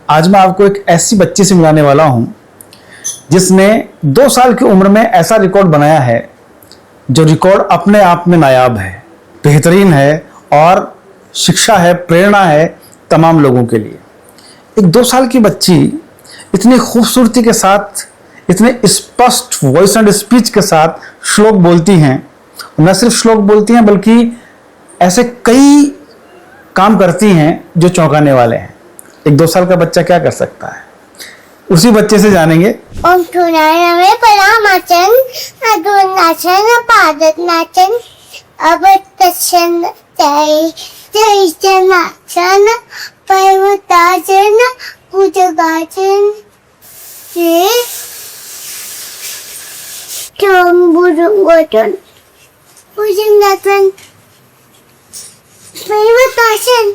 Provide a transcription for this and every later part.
आज मैं आपको एक ऐसी बच्ची से मिलाने वाला हूं जिसने 2 साल की उम्र में ऐसा रिकॉर्ड बनाया है जो रिकॉर्ड अपने आप में नायाब है, बेहतरीन है और शिक्षा है, प्रेरणा है तमाम लोगों के लिए। एक 2 साल की बच्ची इतनी खूबसूरती के साथ, इतने स्पष्ट वॉइस एंड स्पीच के साथ श्लोक बोलती हैं। न सिर्फ श्लोक बोलती हैं बल्कि ऐसे कई काम करती हैं जो चौंकाने वाले हैं। एक 2 साल का बच्चा क्या कर सकता है, उसी बच्चे से जानेंगे। ओम थुनारवे परामाचन अदुनाचन पादनाचन अबतचन जय जय जनाचन पर्वताचन भुजगाचन जय चंबुरुगोचन भुजगाचन पर्वताचन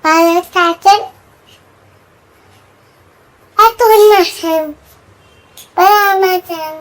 Palestine atau nasib Paramacam.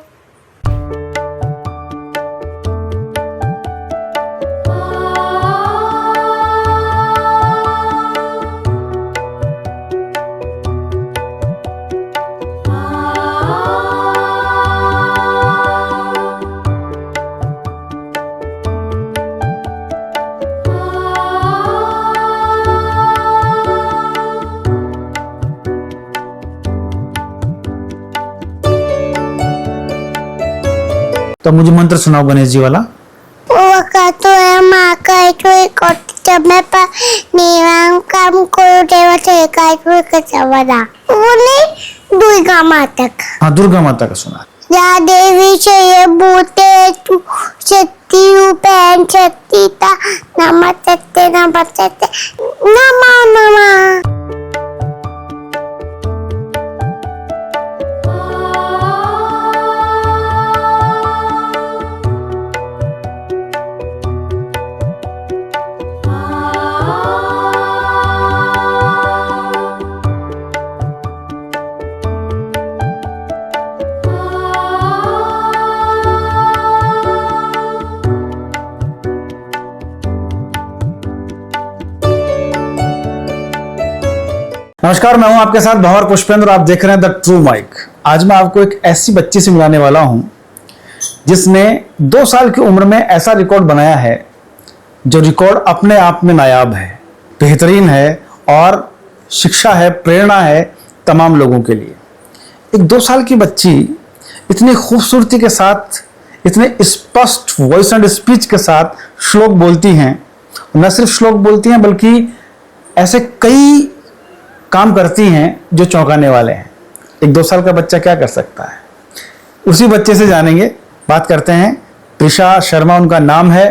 तो मुझे मंत्र सुनाओ गणेश जी वाला। Waktu maka itu ikut cemepa nilang kamu kuru dewa cerita itu kecewada. Ini Durga Mata. हाँ, दुर्गा माता का सुना। या देवी से बूते तू शक्ति रूपेण शक्तिता नमस्ते नमस्ते नमो नमः। नमस्कार, मैं हूं आपके साथ भंवर पुष्पेंद्र और आप देख रहे हैं द ट्रू माइक। आज मैं आपको एक ऐसी बच्ची से मिलाने वाला हूं जिसने 2 साल की उम्र में ऐसा रिकॉर्ड बनाया है जो रिकॉर्ड अपने आप में नायाब है, बेहतरीन है और शिक्षा है, प्रेरणा है तमाम लोगों के लिए। एक 2 साल की बच्ची इतनी खूबसूरती के साथ, इतने स्पष्ट वॉइस एंड स्पीच के साथ श्लोक बोलती हैं। न सिर्फ श्लोक बोलती हैं बल्कि ऐसे कई काम करती हैं जो चौंकाने वाले हैं। एक 2 साल का बच्चा क्या कर सकता है, उसी बच्चे से जानेंगे। बात करते हैं, त्रिशा शर्मा उनका नाम है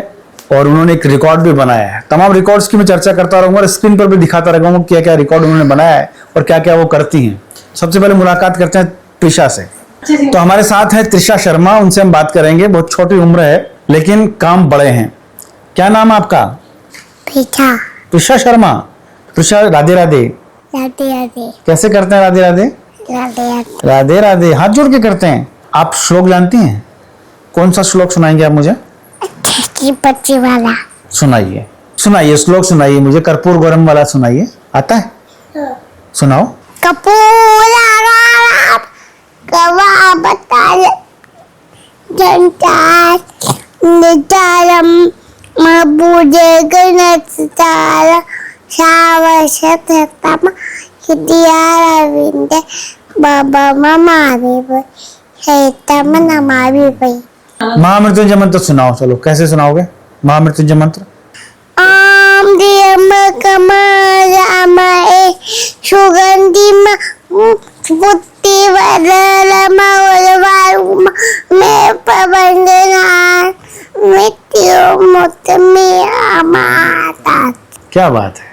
और उन्होंने एक रिकॉर्ड भी बनाया है। तमाम रिकॉर्ड्स की मैं चर्चा करता रहूंगा और स्क्रीन पर भी दिखाता रहूंगा क्या क्या रिकॉर्ड उन्होंने बनाया है और क्या क्या वो करती हैं। सबसे पहले मुलाकात करते हैं त्रिशा से। तो हमारे साथ है त्रिशा शर्मा, उनसे हम बात करेंगे। बहुत छोटी उम्र है लेकिन काम बड़े हैं। क्या नाम आपका? त्रिशा शर्मा। त्रिशा, राधे राधे। राधे राधे। कैसे करते हैं राधे राधे? राधे राधे। राधे राधे हाथ जोड़ के करते हैं। आप श्लोक जानती हैं? कौन सा श्लोक सुनाएंगे आप मुझे? छठी बच्ची वाला सुनाइए, सुनाइए श्लोक सुनाइए मुझे। कर्पूर गौरम वाला सुनाइए। आता है? सुनाओ। कपूर कवा बताल जनता निचारम मबूजे गणतार शावशतम हिदियारविंदे बाबा ममावी हेतम नमावी भाई। महामृत्युंजय मंत्र सुनाओ। चलो, कैसे सुनाओगे महामृत्युंजय मंत्र? आम दियम कमरामाए सुगंधिम पुत्ति वरलमा वरवारुम में पवंदना मृत्यु मुत में अमाता। क्या बात है।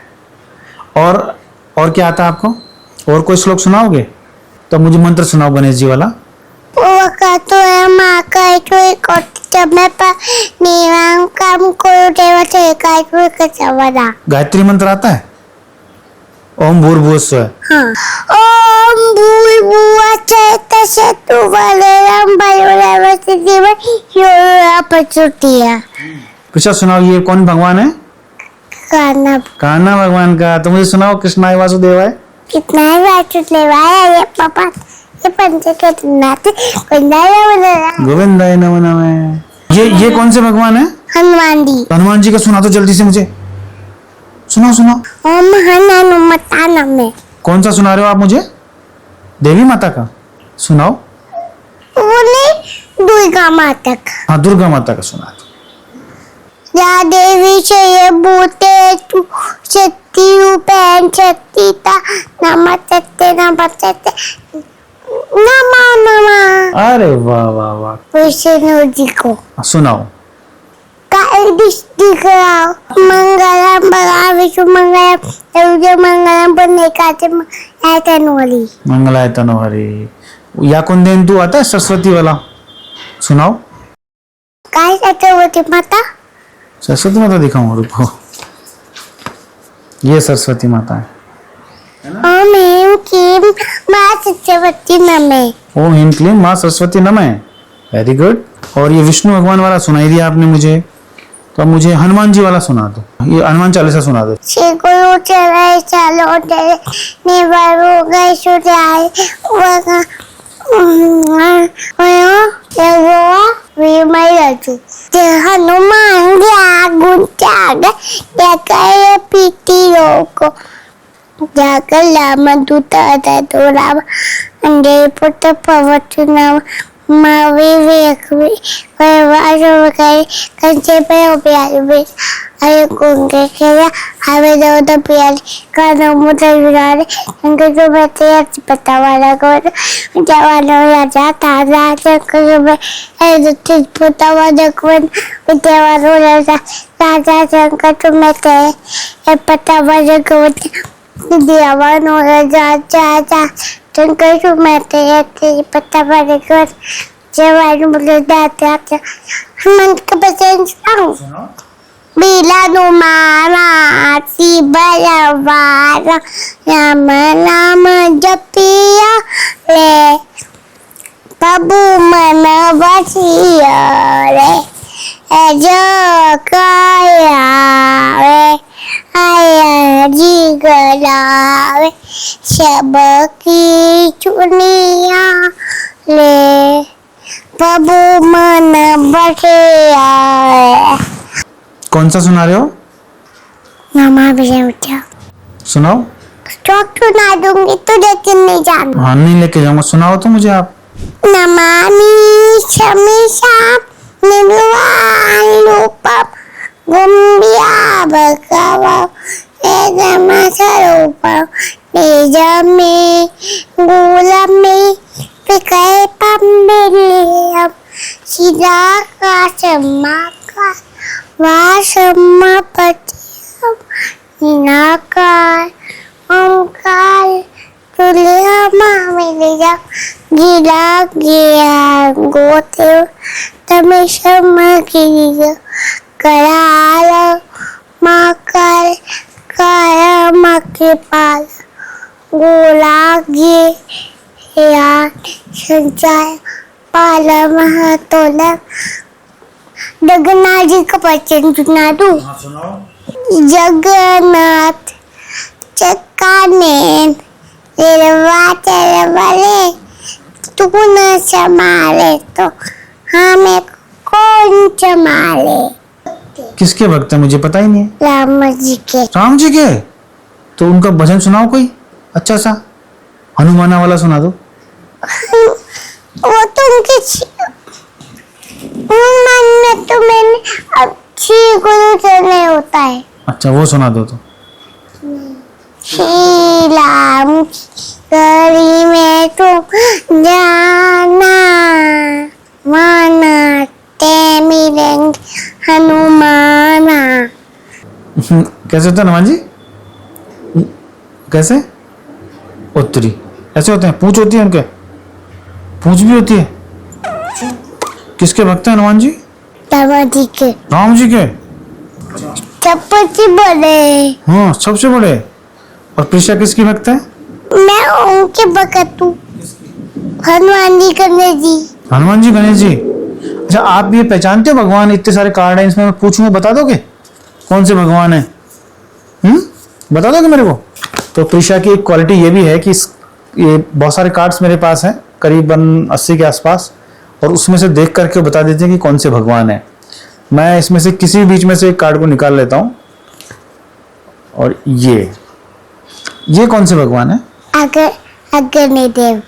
और क्या आता है आपको? और कोई श्लोक सुनाओगे? तो मुझे मंत्र सुनाओ गणेश जी वाला। Waktu maka itu ikut cemepa nilang kamu kuru dewa cerita itu kecewada. Gayatri मंत्र आता है? ओम भूर्भुवः स्वः। हाँ। ओम भूर्भुवः स्वः सतु वरेण्यं भर्गो देवस्य धियो यो न प्रचोदयात्। कृष्णा सुनाओ, ये कौन भगवान है? कान्हा भगवान का। तो मुझे सुनाओ कृष्णाय वासुदेवाय। कितना ही वासुदेवाय ये पापा ये पंचकेतनाथ गोविंदाय नमो नमः। ये कौन से भगवान है? हनुमान जी। हनुमान जी का सुना दो जल्दी से मुझे। सुनाओ सुनाओ। ओम हनुमता नमः। कौन सा सुना रहे हो आप मुझे? देवी माता का सुनाओ। वो नहीं दुर्गा माता का। हाँ दुर्गा माता का सुना दो। या देवी से भूते तू शक्ति रूपेण शक्तिता नमस्ते नमस्ते नमो नमः। अरे वाह वाह वाह। विष्णु जी को सुनाओ। काल दृष्टि कराओ मंगलम भगवान विष्णु मंगलम देवजय मंगलम पुण्यकाचे तनुहरी। मंगलाय तनोहरी। या कुंदेंदु आता है सरस्वती वाला सुनाओ। काय सरस्वती माता। सरस्वती माता दिखाऊं रुको। ये सरस्वती माता है। ओम ह्रीं क्लीं मां सरस्वती नमः। ओम ह्रीं क्लीं मां सरस्वती नमः। Very good. और ये विष्णु भगवान वाला सुनाई दिया आपने मुझे, तो अब मुझे हनुमान जी वाला सुना दो। ये हनुमान चालीसा सुना दो। श्री गुरु चरण चालो तेरे निवारो गए सुधाय वगा हनुमान ज्ञा गुण त्याग जय पीति को जाकर लाम दूता तो राम अंडे पुत्र पवत नाम मावे वेख वाजो करे कंचे पे प्यार बे अरे कोंगे खेला हवे दो तो प्यार कानो मुझे विरारे उनके जो बैठे अच्छी पता वाला को जवानों राजा ताजा चक्कर में ऐसे पता वाला को विद्यावानों राजा चक्कर तुम्हें थे ये पता वाला को विद्यावानों राजा चाचा चक्कर तुम्हें थे ये पता वाला को जवान बोले दादा मन का बचन सुनाओ। बिला नुमारा सी बलवारा राम नाम जपिया ले प्रभु मन बसिया रे जो काया रे आया जी गलावे सबकी चुनिया ले प्रभु मन बसिया रे। कौन सा सुना रहे हो? मामा भी उठा सुनाओ। स्टॉक सुना दूंगी तो लेकिन नहीं जाना। हाँ नहीं लेके जाऊंगा, सुनाओ तो मुझे आप। नमामि शमीशा निर्वाणरूपम गुम्बिया भगवा एदमसरूपम निजमे गुलमे विकल्पमेलियम शिलाकाशमाका वासमपतियम निनाकार ओंकार तुल्यमामिलियम गिला गिया गोतेव तमेशमगिरिय कराल माकार कायमकृपाल गोलाग्ये या संचाय पालमहतोल। जगन्नाथ जी का वचन सुना दूं। जगन्नाथ चक्कानेन निर्वाचन वाले तू न संभाले तो हमें कौन संभाले। किसके भक्त है मुझे पता ही नहीं है। राम जी के। राम जी के? तो उनका भजन सुनाओ कोई अच्छा सा, हनुमाना वाला सुना दो। वो तो उनके मन में तो मैंने अच्छी गुरु चलने होता है। अच्छा वो सुना दो तो। श्री राम गली में तुम जाना माना ते मिलेंगे हनुमाना। कैसे होता है हनुमान जी? कैसे? उत्तरी ऐसे होते हैं, पूंछ होती है उनके, पूंछ भी होती है। किसके भक्त हैं हनुमान जी? राम जी के। राम जी के सबसे बड़े। हाँ सबसे बड़े। और प्रिशा किसकी भक्त है? मैं उनके भक्त हूँ, हनुमान जी गणेश जी। हनुमान जी गणेश जी। अच्छा आप ये पहचानते हो भगवान? इतने सारे कार्ड हैं इसमें, मैं पूछूंगा बता दोगे कौन से भगवान है? बता दोगे मेरे को? तो प्रिशा की एक क्वालिटी ये भी है कि ये बहुत सारे कार्ड्स मेरे पास हैं, करीबन 80 के आसपास, और उसमें से देख करके बता देते हैं कि कौन से भगवान है। मैं इसमें से किसी बीच में से एक कार्ड को निकाल लेता हूँ। और ये कौन से भगवान है? अग्निदेव।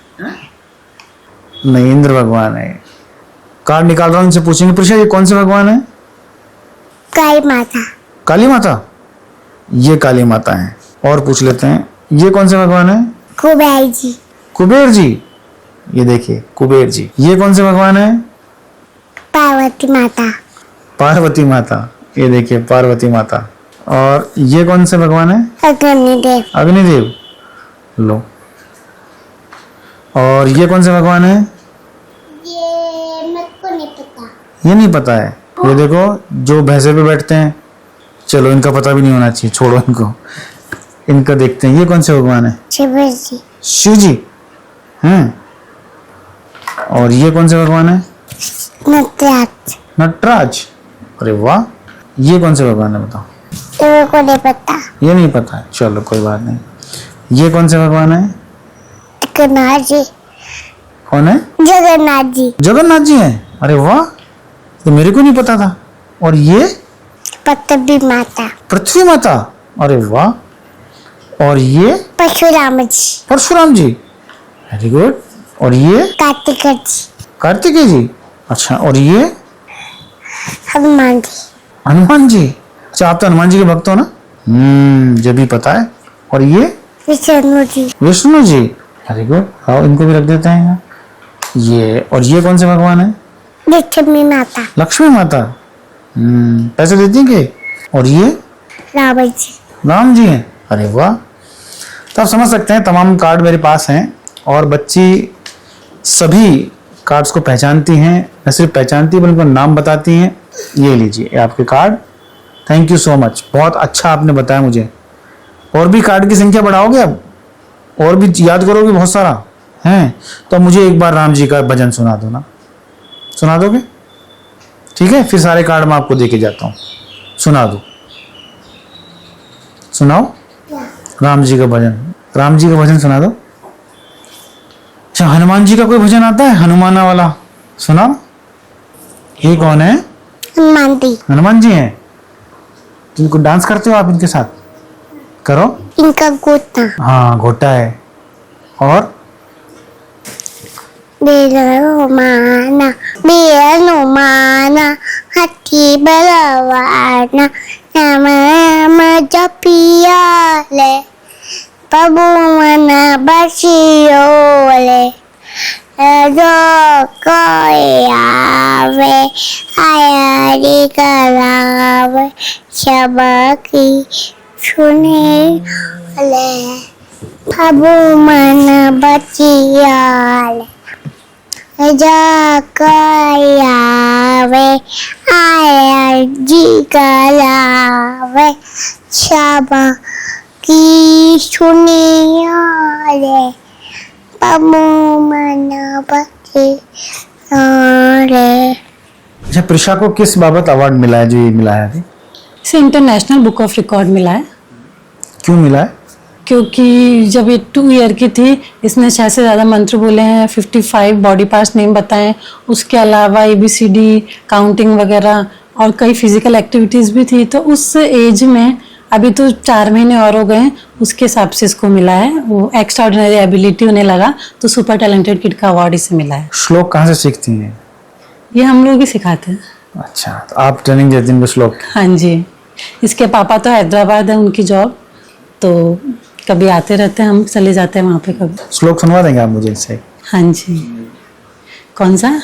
नहीं, इंद्र भगवान है। कार्ड निकाल रहा हूँ, इनसे पूछेंगे प्रिशा ये कौन से भगवान है? काली माता। काली माता, ये काली माता है। और पूछ लेते हैं ये कौन से भगवान है? कुबेर जी। कुबेर जी, ये देखिए कुबेर जी। ये कौन से भगवान है? पार्वती माता। पार्वती माता, ये देखिए पार्वती माता। और ये कौन से भगवान है? अग्निदेव। अग्निदेव, लो। और ये कौन से भगवान है? ये मेरे को नहीं पता। ये नहीं पता है। ये देखो जो भैंसे पे बैठते हैं, चलो इनका पता भी नहीं होना चाहिए, छोड़ो इनको। इनका देखते हैं, ये कौन से भगवान है? शिव जी। शिव जी हैं। और ये कौन से भगवान है? नटराज। नटराज, अरे वाह। ये कौन से भगवान है बताओ? मेरे को नहीं पता। ये नहीं पता है, चलो कोई बात नहीं। ये कौन से भगवान है? जगन्नाथ जी। कौन है? जगन्नाथ जी। जगन्नाथ जी हैं, अरे वाह, तो मेरे को नहीं पता था। और ये? पृथ्वी माता। पृथ्वी माता, अरे वाह। और ये? परशुराम जी। परशुराम जी, वेरी गुड। और ये? कार्तिक जी। कार्तिकेय जी, अच्छा। और ये? हनुमान जी। हनुमान जी, अच्छा आप तो हनुमान जी के भक्त हो ना? जब भी पता है। और ये? विष्णु जी। Vishnu ji, very good. आओ इनको भी रख देते हैं यहाँ। ये, और ये कौन से भगवान है? लक्ष्मी माता। लक्ष्मी माता, पैसे देती हैं कि? और ये? राम जी। राम जी हैं, अरे वाह। तो आप समझ सकते हैं तमाम कार्ड मेरे पास हैं, और बच्ची सभी कार्ड्स को पहचानती हैं, न सिर्फ पहचानती है बल्कि नाम बताती हैं। ये लीजिए ये आपके card. Thank you so much, बहुत अच्छा आपने बताया मुझे। और भी कार्ड की संख्या बढ़ाओगे अब, और भी याद करोगे बहुत सारा हैं, तो मुझे एक बार राम जी का भजन सुना दो ना, सुना दोगे? ठीक है, फिर सारे कार्ड मैं आपको देके जाता हूँ, सुना दो। सुनाओ राम जी का भजन। राम जी का भजन सुना दो। अच्छा, हनुमान जी का कोई भजन आता है? हनुमाना वाला सुनाओ। ये कौन है? हनुमान जी। हनुमान जी हैं। इनको डांस करते हो आप इनके साथ? करो। इनका गोता। हाँ, घोटा है। और? बेलुमाना हाथी बलवाना नाम नाम जपियाले प्रभु मना बसियोले जो कोई आवे आयारी करावे सबकी सुने ले प्रभु मना बसियाले जावे आया जी गलावे शाबा की सुनिया रे पमो मना बचे रे। अच्छा, प्रिशा को किस बाबत अवार्ड मिला है जो ये मिला है अभी? इसे इंटरनेशनल बुक ऑफ रिकॉर्ड मिला है। क्यों मिला है? क्योंकि जब ये 2 ईयर की थी, इसने 6 से ज़्यादा मंत्र बोले हैं, 55 बॉडी पार्ट्स नेम बताएं, उसके अलावा ABCD काउंटिंग वगैरह और कई फिजिकल एक्टिविटीज़ भी थी। तो उस एज में, अभी तो 4 महीने और हो गए हैं, उसके हिसाब से इसको मिला है। वो एक्स्ट्राऑर्डिनरी एबिलिटी उन्हें लगा, तो सुपर टैलेंटेड किड का अवार्ड इसे मिला है। श्लोक कहाँ से सीखती हैं? ये हम लोग ही सिखाते हैं। अच्छा, तो आप ट्रेनिंग देती हैं इनको श्लोक? हाँ जी, इसके पापा तो हैदराबाद है उनकी जॉब, तो कभी आते रहते हैं, हम चले जाते हैं वहाँ पे कभी। श्लोक सुनवा देंगे आप मुझे इनसे? हाँ जी। कौन सा?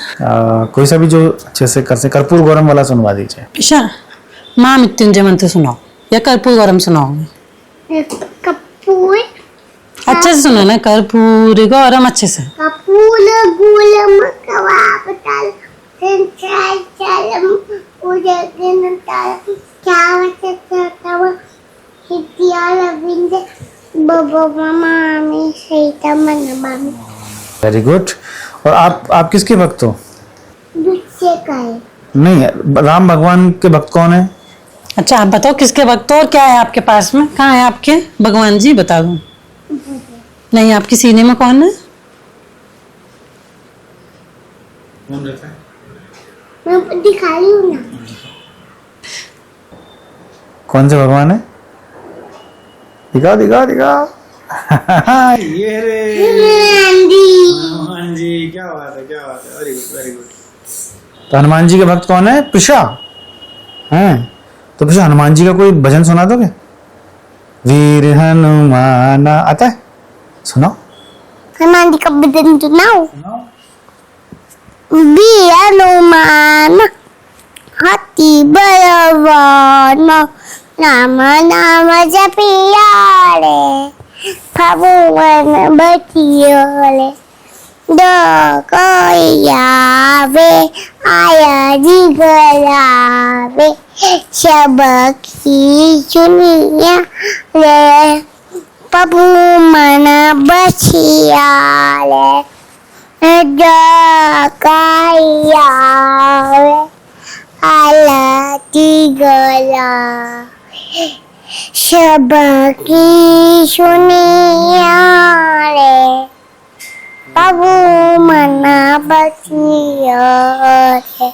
कोई सा भी जो अच्छे से कर से। कर्पूर गौरम वाला सुनवा दीजिए। अच्छा, माँ मृत्युंजय मंत्र सुनाओ या कर्पूर गौरम सुनाओगे? कपूर अच्छे से सुनो ना, कर्पूर गौरम अच्छे से। कपूर गुलम कवाब ताल संचार चलम उदय दिन ताल क्या वचन हितिया लविंद बबो मामी सहिता मन मामी। Very good. और आप किसके भक्त हो? दूसरे का है। नहीं, राम भगवान के भक्त कौन है? अच्छा आप बताओ किसके भक्त हो और क्या है आपके पास में, कहाँ है आपके भगवान जी, बता दो। नहीं, आपकी सीने में कौन है? मैं दिखा रही हूँ ना। कौन से भगवान है? दिखाओ दिखाओ दिखाओ। ये रे हनुमान जी, क्या बात है, क्या बात है, वेरी गुड वेरी गुड। तो हनुमान जी के भक्त कौन है? प्रिशा हैं? तो प्रिशा हनुमान जी का कोई भजन सुना दोगे? वीर हनुमान आता है, सुनाओ। हनुमान जी का भजन सुनाओ। वीर हनुमान हाथी बलवान, राम नाम जपिया रे, प्रभु मन बचियोले, दो कोई आवे आया जी गलावे, सबकी सुनिया रे, प्रभु मन बचिया रे, दो कोई आवे आया जी गलावे, सबकी सुनिया रे, प्रभु मना बचिया रे।